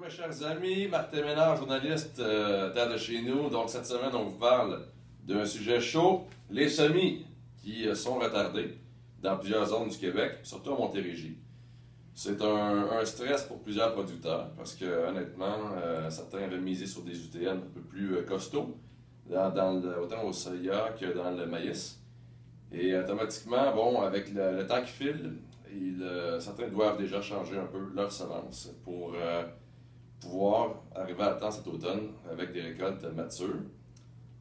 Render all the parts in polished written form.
mes chers amis, Martin Ménard, journaliste Terre de chez nous. Donc cette semaine, on vous parle d'un sujet chaud, les semis qui sont retardés dans plusieurs zones du Québec, surtout à Montérégie. C'est un stress pour plusieurs producteurs parce que honnêtement, certains avaient misé sur des UTM un peu plus costauds, autant au soya que dans le maïs. Et automatiquement, bon, avec le temps qui file, certains doivent déjà changer un peu leur semence pour pouvoir arriver à temps cet automne avec des récoltes matures.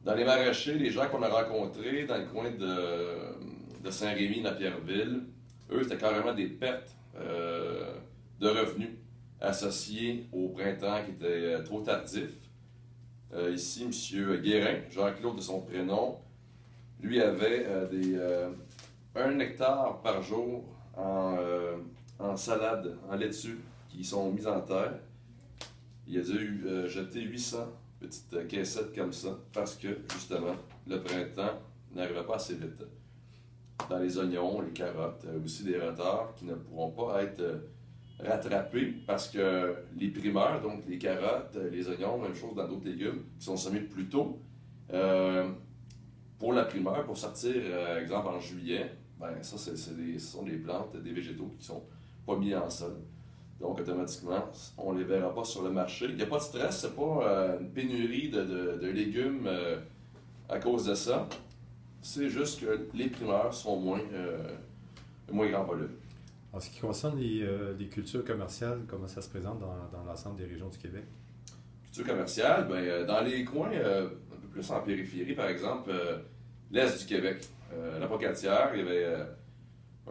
Dans les maraîchers, les gens qu'on a rencontrés dans le coin de Saint-Rémy, Lapierreville, eux, c'était carrément des pertes de revenus associés au printemps qui était trop tardif. Ici, M. Guérin, Jean-Claude de son prénom, lui avait 1 hectare par jour en salade, en laitue, qui sont mises en terre. Il a dû jeter 800 petites caissettes comme ça parce que, justement, le printemps n'arrivait pas assez vite. Dans les oignons, les carottes, aussi des retards qui ne pourront pas être rattrapés parce que les primeurs, donc les carottes, les oignons, même chose dans d'autres légumes, qui sont semés plus tôt, pour la primeur, pour sortir, exemple en juillet, ben ça, ce sont des plantes, des végétaux qui sont pas mis en sol. Donc, automatiquement, on ne les verra pas sur le marché. Il n'y a pas de stress, c'est pas une pénurie de légumes à cause de ça. C'est juste que les primeurs sont moins grand volume. En ce qui concerne les cultures commerciales, comment ça se présente dans l'ensemble des régions du Québec? Culture commerciale, ben, dans les coins un peu plus en périphérie, par exemple, l'Est du Québec, la Pocatière, il y avait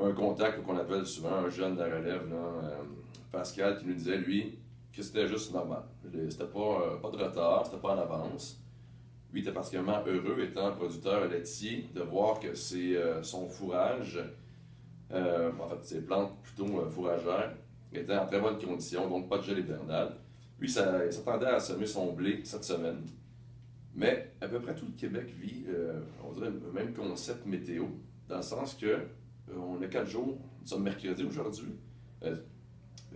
un contact qu'on appelle souvent un jeune de la relève, là, Pascal, qui nous disait, lui, que c'était juste normal. C'était pas de retard, c'était pas en avance. Lui était particulièrement heureux, étant producteur laitier, de voir que son fourrage, en fait, ses plantes plutôt fourragères, étaient en très bonne condition, donc pas de gel hivernal. Lui, il s'attendait à semer son blé cette semaine. Mais à peu près tout le Québec vit, on dirait, le même concept météo, dans le sens que on a 4 jours, nous sommes mercredi aujourd'hui,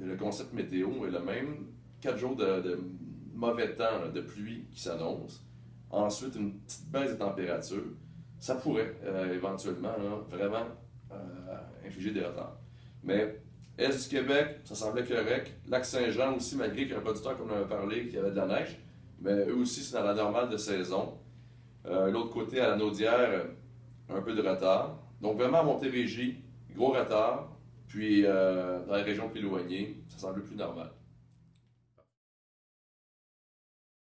le concept météo est le même, 4 jours de mauvais temps, là, de pluie qui s'annonce. Ensuite, une petite baisse de température. Ça pourrait éventuellement vraiment infliger des retards. Mais Est du Québec, ça semblait correct. Lac-Saint-Jean aussi, malgré qu'il y a un producteur qu'on avait parlé qui avait de la neige, mais eux aussi, c'est dans la normale de saison. L'autre côté, à la Naudière, un peu de retard. Donc vraiment à Montérégie, gros retard. Puis dans les régions plus éloignées, ça semble plus normal.